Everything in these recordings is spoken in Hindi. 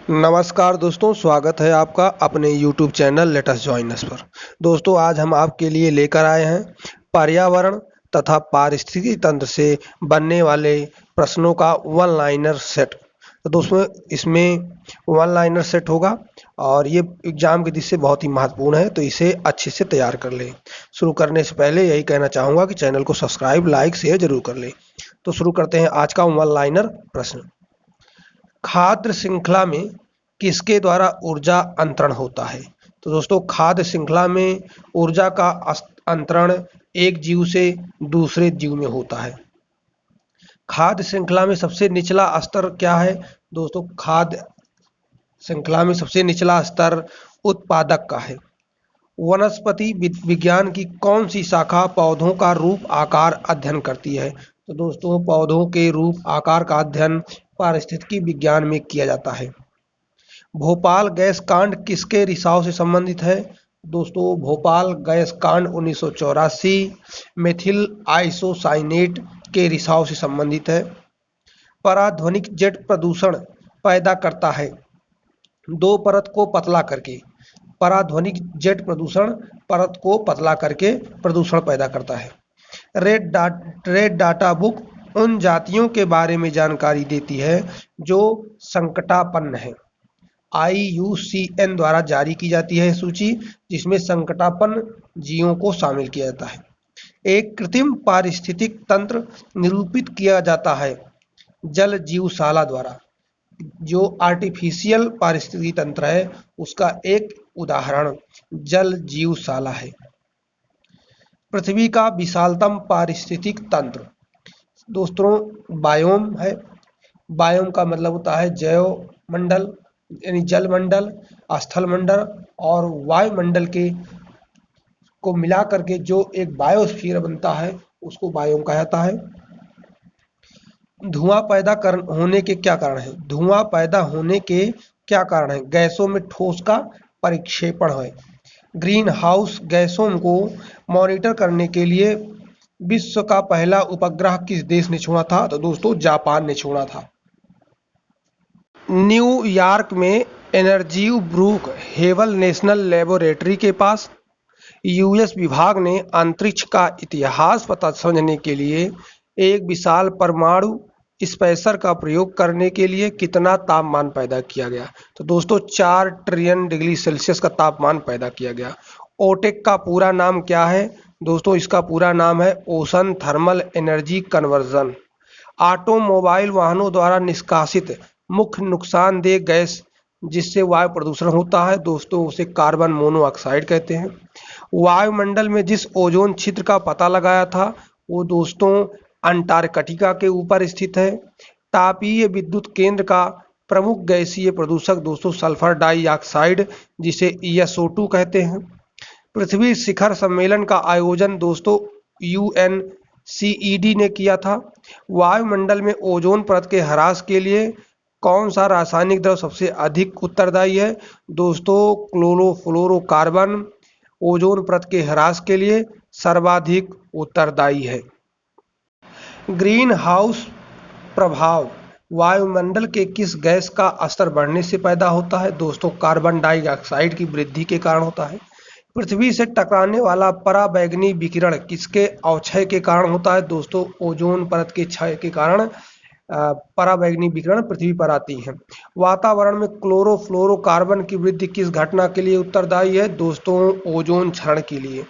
नमस्कार दोस्तों, स्वागत है आपका अपने YouTube channel let us join us पर। दोस्तों, आज हम आपके लिए लेकर आए हैं पर्यावरण तथा पारिस्थितिकी तंत्र से बनने वाले प्रश्नों का वन लाइनर सेट। तो दोस्तों, इसमें वन लाइनर सेट होगा और ये एग्जाम की दृष्टि से बहुत ही महत्वपूर्ण है, तो इसे अच्छे से तैयार कर लें। शुरू करने से पहले यही कहना चाहूँगा कि चैनल को सब्सक्राइब, लाइक, शेयर जरूर कर लें। तो शुरू करते हैं आज का वन लाइनर प्रश्न। खाद्य श्रृंखला में किसके द्वारा ऊर्जा अंतरण होता है? तो दोस्तों, खाद्य श्रृंखला में ऊर्जा का अंतरण एक जीव से दूसरे जीव में होता है। खाद्य श्रृंखला में सबसे निचला स्तर क्या है? दोस्तों, खाद्य श्रृंखला में सबसे निचला स्तर उत्पादक का है। वनस्पति विज्ञान की कौन सी शाखा पौधों का रूप आकार अध्ययन करती है? तो दोस्तों, पौधों के रूप आकार का अध्ययन पारिस्थितिकी विज्ञान में किया जाता है। भोपाल गैस कांड किसके रिसाव से संबंधित है? दोस्तों, भोपाल गैस कांड 1984 मेथिल आइसोसाइनेट के रिसाव से संबंधित है। पराध्वनिक जेट प्रदूषण पैदा करता है दो परत को पतला करके। पराध्वनिक जेट प्रदूषण परत को पतला करके प्रदूषण पैदा करता है। रेड डाटा बुक उन जातियों के बारे में जानकारी देती है जो संकटापन्न है। IUCN द्वारा जारी की जाती है सूची, जिसमें संकटापन्न जीवों को शामिल किया जाता है। एक कृत्रिम पारिस्थितिक तंत्र निरूपित किया जाता है जल जीवशाला द्वारा। जो आर्टिफिशियल पारिस्थितिकी तंत्र है उसका एक उदाहरण जल जीवशाला है। पृथ्वी का विशालतम पारिस्थितिक तंत्र दोस्तों बायोम है। बायोम का मतलब होता है जैव मंडल, यानी जल मंडल, स्थल मंडल और वायुमंडल के को मिला करके जो एक बायोस्फीयर बनता है उसको बायोम कहा जाता है। धुआं पैदा होने के क्या कारण है? धुआं पैदा होने के क्या कारण है? गैसों में ठोस का परिक्षेपण है। ग्रीन हाउस गैसों को मॉनिटर करने के लिए विश्व का पहला उपग्रह किस देश ने छोड़ा था? तो दोस्तों, जापान ने छोड़ा था। न्यूयॉर्क में एनर्जी ब्रूक हेवल नेशनल लेबोरेटरी के पास यूएस विभाग ने अंतरिक्ष का इतिहास पता समझने के लिए एक विशाल परमाणु स्पेसर का प्रयोग करने के लिए कितना तापमान पैदा किया गया? तो दोस्तों, 4 ट्रिलियन डिग्री सेल्सियस का तापमान पैदा किया गया। ओटेक का पूरा नाम क्या है? दोस्तों, इसका पूरा नाम है ocean thermal energy conversion. Automobile वाहनों द्वारा निष्कासित मुख्य नुकसानदेह गैस जिससे वायु प्रदूषण होता है, दोस्तों उसे कार्बन मोनोऑक्साइड कहते हैं। वायुमंडल में जिस ओजोन छिद्र का पता लगाया था वो दोस्तों अंटार्कटिका के ऊपर स्थित है। तापीय विद्युत केंद्र का प्रमुख गैसीय प्रदूषक दोस्तों सल्फर डाइऑक्साइड जिसे ESO2 कहते हैं। पृथ्वी शिखर सम्मेलन का आयोजन दोस्तों UNCED ने किया था। वायुमंडल में ओजोन परत के ह्रास के लिए कौन सा रासायनिक द्रव्य सबसे अधिक उत्तरदायी है? दोस्तों, क्लोरोफ्लोरोकार्बन ओजोन परत के ह्रास के लिए सर्वाधिक उत्तरदायी है। ग्रीन हाउस प्रभाव वायुमंडल के किस गैस का स्तर बढ़ने से पैदा होता है? दोस्तों, कार्बन डाइऑक्साइड की वृद्धि के कारण होता है। पृथ्वी से टकराने वाला पराबैंगनी विकिरण किसके अवक्षय के कारण होता है? दोस्तों, ओजोन परत के क्षय के कारण पराबैंगनी विकिरण पृथ्वी पर आती है। वातावरण में क्लोरोफ्लोरोकार्बन की वृद्धि किस घटना के लिए उत्तरदायी है? दोस्तों, ओजोन क्षरण के लिए।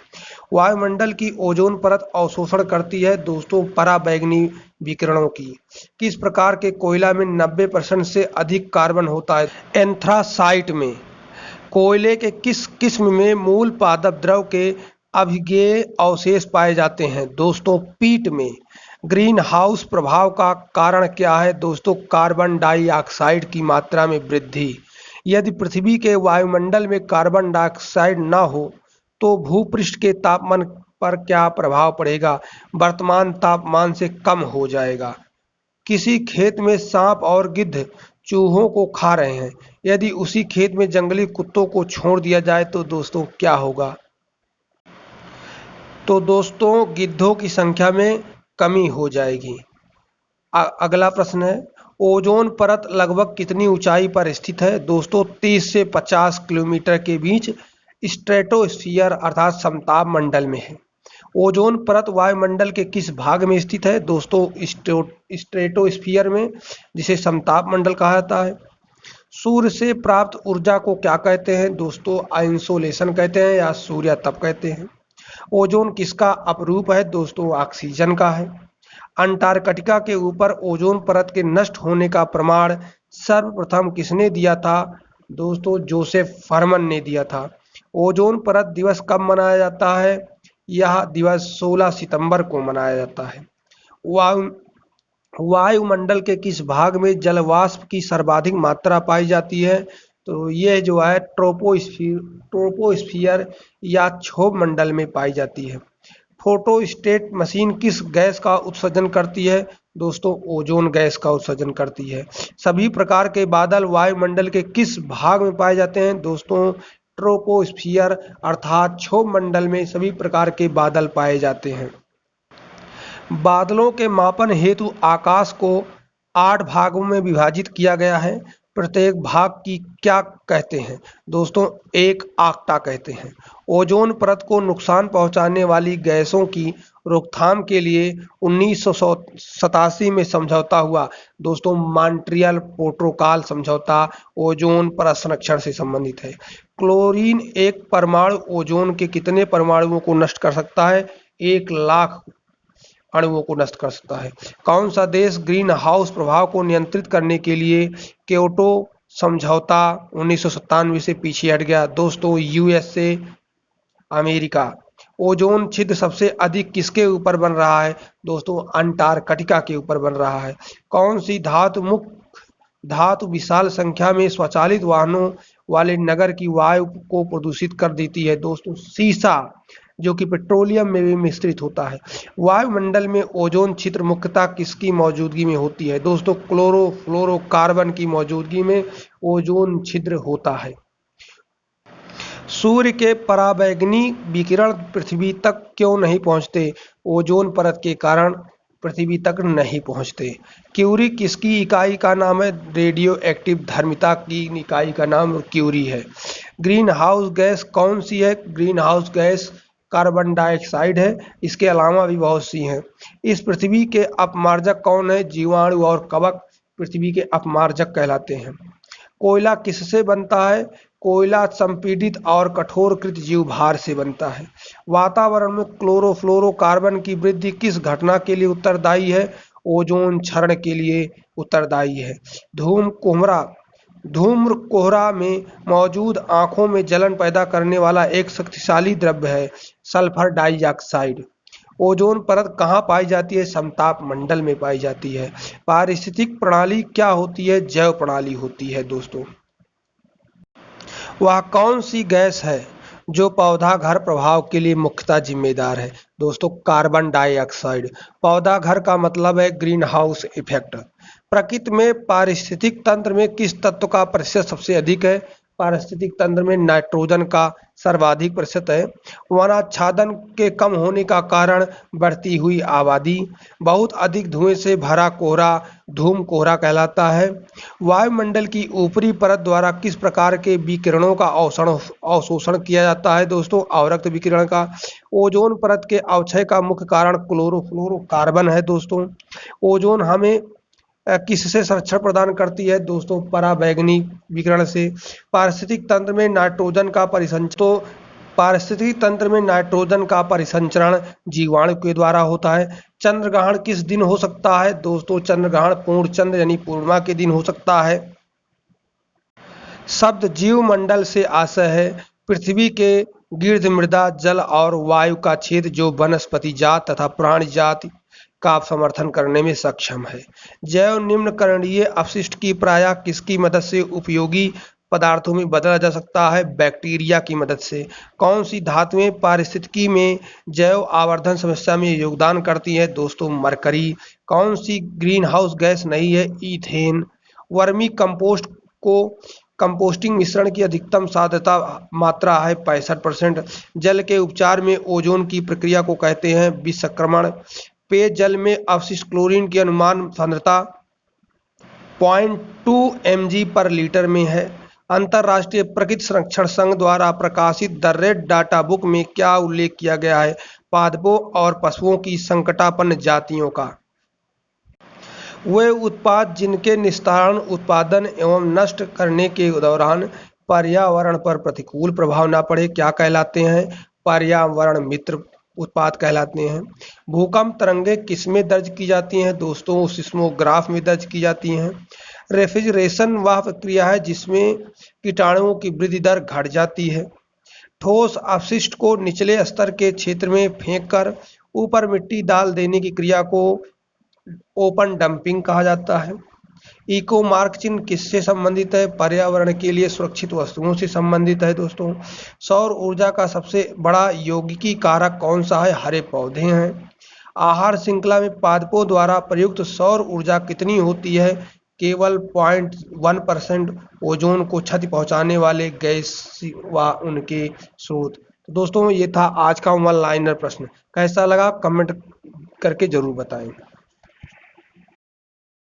वायुमंडल की ओजोन परत अवशोषण करती है दोस्तों पराबैंगनी विकिरणों की। किस प्रकार के कोयला में 90% से अधिक कार्बन होता है? एंथ्रासाइट में। कोयले के किस किस्म में मूल पादप द्रव के अभिज्ञेय अवशेष पाए जाते हैं? दोस्तों, पीट में। ग्रीन हाउस प्रभाव का कारण क्या है? दोस्तों, कार्बन डाइऑक्साइड की मात्रा में वृद्धि। यदि पृथ्वी के वायुमंडल में कार्बन डाइऑक्साइड न हो तो भूपृष्ठ के तापमान पर क्या प्रभाव पड़ेगा? वर्तमान तापमान से कम हो जाएगा। किसी खेत में सांप और गिद्ध चूहों को खा रहे हैं, यदि उसी खेत में जंगली कुत्तों को छोड़ दिया जाए तो दोस्तों क्या होगा? तो दोस्तों, गिद्धों की संख्या में कमी हो जाएगी। अगला प्रश्न है, ओजोन परत लगभग कितनी ऊंचाई पर स्थित है? दोस्तों 30 से 50 किलोमीटर के बीच स्ट्रेटोस्फीयर अर्थात समताप मंडल में है। ओजोन परत वायुमंडल के किस भाग में स्थित है? दोस्तों स्ट्रेटोस्फीयर में, जिसे समताप मंडल कहा जाता है। सूर्य से प्राप्त ऊर्जा को क्या कहते हैं? दोस्तों इंसोलेशन कहते हैं या सूर्य तप कहते हैं। ओजोन किसका अपरूप है? दोस्तों ऑक्सीजन का है। अंटार्कटिका के ऊपर ओजोन परत के नष्ट होने का प्रमाण सर्वप्रथम किसने दिया था? दोस्तों जोसेफ फरमन ने दिया था। ओजोन परत दिवस कब मनाया जाता है? यह दिवस 16 सितंबर को मनाया जाता है। वायुमंडल के किस भाग में जल वाष्प की सर्वाधिक मात्रा पाई जाती है? तो यह जो है ट्रोपोस्फियर या क्षोभ मंडल में पाई जाती है। फोटोस्टेट मशीन किस गैस का उत्सर्जन करती है? दोस्तों ओजोन गैस का उत्सर्जन करती है। सभी प्रकार के बादल वायुमंडल के किस भाग में पाए जाते हैं? दोस्तों ट्रोपोस्फियर अर्थात क्षोभ मंडल में सभी प्रकार के बादल पाए जाते हैं। बादलों के मापन हेतु आकाश को 8 भागों में विभाजित किया गया है। प्रत्येक भाग की क्या कहते हैं? दोस्तों एक आक्टा कहते हैं। ओजोन परत को नुकसान पहुंचाने वाली गैसों की रोकथाम के लिए 1987 में समझौता हुआ। दोस्तों मॉन्ट्रियल प्रोटोकॉल समझौता ओजोन परत संरक्षण से संबंधित है। क्लोरीन एक परमाणु ओजोन के कितने परमाणुओं को नष्ट कर सकता है? 1 लाख अणुओं को नष्ट कर सकता है। कौन सा देश ग्रीन हाउस प्रभाव को नियंत्रित करने के लिए क्योटो समझौता 1997 से पीछे हट गया? दोस्तों यूएसए, अमेरिका। ओजोन छिद्र सबसे अधिक किसके ऊपर बन रहा है? दोस्तों अंटार्कटिका के ऊपर बन रहा है। कौन सी धातु विशाल संख्या में स्वचालित वाहनों वाले नगर की वायु को प्रदूषित कर देती है? दोस्तों सीसा, जो कि पेट्रोलियम में भी मिश्रित होता है। वायुमंडल में ओजोन छिद्र मुख्यतः किसकी मौजूदगी में होती है? दोस्तों क्लोरोफ्लोरोकार्बन की मौजूदगी में ओजोन छिद्र होता है। सूर्य के पराबैंगनी विकिरण पृथ्वी तक क्यों नहीं पहुंचते? ओजोन परत के कारण पृथ्वी तक नहीं पहुंचते। क्यूरी किसकी इकाई का नाम है? रेडियो एक्टिव धर्मिता की इकाई का नाम क्यूरी है। ग्रीन हाउस गैस कौन सी है? Green house gas carbon dioxide है। इसके अलावा भी बहुत सी हैं। इस पृथ्वी के अपमार्जक कौन है? जीवाणु और कवक पृथ्वी के अपमार्जक कहलाते हैं। कोयला किससे बनता है? कोयला संपीड़ित और कठोरकृत जीवभार से बनता है। वातावरण में क्लोरोफ्लोरोकार्बन की वृद्धि किस घटना के लिए उत्तरदायी है? ओजोन क्षरण के लिए उत्तरदायी है। धूम्र कोहरा में मौजूद आंखों में जलन पैदा करने वाला एक शक्तिशाली द्रव्य है सल्फर डाइऑक्साइड। ओजोन परत कहाँ पाई जाती है? समताप मंडल में पाई जाती है। पारिस्थितिक प्रणाली क्या होती है? जैव प्रणाली होती है। दोस्तों वह कौन सी गैस है जो पौधा घर प्रभाव के लिए मुख्यतः जिम्मेदार है? दोस्तों कार्बन डाइऑक्साइड। पौधा घर का मतलब है ग्रीन हाउस इफेक्ट। प्रकृति में पारिस्थितिक तंत्र में किस तत्व का प्रतिशत सबसे अधिक है? पारिस्थितिक तंत्र में नाइट्रोजन का सर्वाधिक प्रतिशत है। वनाच्छादन के कम होने का कारण बढ़ती हुई आबादी। बहुत अधिक धुएं से भरा कोहरा धूम कोहरा कहलाता है। वायुमंडल की ऊपरी परत द्वारा किस प्रकार के विकिरणों का अवशोषण किया जाता है? दोस्तों अवरक्त विकिरण का। ओजोन परत के अवक्षय का मुख्य कारण क्लोरोफ्लोरोकार्बन है। दोस्तों ओजोन हमें किससे संरक्षण प्रदान करती है? दोस्तों पराबैंगनी विकिरण से। पारिस्थितिक तंत्र में नाइट्रोजन का परिसंचरण जीवाणु के द्वारा होता है। चंद्रग्रहण किस दिन हो सकता है? दोस्तों चंद्रग्रहण पूर्ण चंद्र यानी पूर्णिमा के दिन हो सकता है। शब्द जीवमंडल से आशय है पृथ्वी के गिर्द मृदा जल और वायु का छेद जो वनस्पति जात तथा प्राणी जाति का समर्थन करने में सक्षम है। जैव निम्नकरणीय अपशिष्ट की प्रायः किसकी मदद से उपयोगी पदार्थों में बदला जा सकता है? बैक्टीरिया की मदद से। कौन सी धातुएं पारिस्थितिकी में जैव आवर्धन समस्या में योगदान करती हैं? दोस्तों मरकरी। कौन सी ग्रीन हाउस गैस नहीं है? ईथेन। वर्मी कंपोस्ट को कंपोस्टिंग मिश्रण की अधिकतम साध्यता मात्रा है 65%। जल के उपचार में ओजोन की प्रक्रिया को कहते हैं विसंक्रमण। पेयजल में अवशिष्ट क्लोरीन की अनुमान सांद्रता 0.2 mg पर लीटर में है। अंतर्राष्ट्रीय प्रकृति संरक्षण संघ द्वारा प्रकाशित द रेड डाटा बुक में क्या उल्लेख किया गया है पादपों और पशुओं की संकटापन्न जातियों का? वे उत्पाद जिनके निस्तारण, उत्पादन एवं नष्ट करने के दौरान पर्यावरण पर प्रतिकूल प्रभाव न पड़े क्या कहलाते हैं? पर्यावरण मित्र उत्पाद कहलाते हैं। भूकंप तरंगें किसमें दर्ज की जाती हैं दोस्तों? सिस्मोग्राफ में दर्ज की जाती हैं। रेफ्रिजरेशन वह प्रक्रिया है जिसमें कीटाणुओं की वृद्धि दर घट जाती है। ठोस अपशिष्ट को निचले स्तर के क्षेत्र में फेंककर ऊपर मिट्टी डाल देने की क्रिया को ओपन डंपिंग कहा जाता है। इको मार्क चिन्ह किससे संबंधित है? पर्यावरण के लिए सुरक्षित वस्तुओं से संबंधित है दोस्तों। सौर ऊर्जा का सबसे बड़ा यौगिकी कारक कौन सा है? हरे पौधे हैं। आहार श्रृंखला में पादपों द्वारा प्रयुक्त सौर ऊर्जा कितनी होती है? केवल 0.1% ओजोन को क्षति पहुंचाने वाले गैस व उनके स्रोत। तो दोस्तों ये था आज का वन लाइनर प्रश्न। कैसा लगा कमेंट करके जरूर बताएं।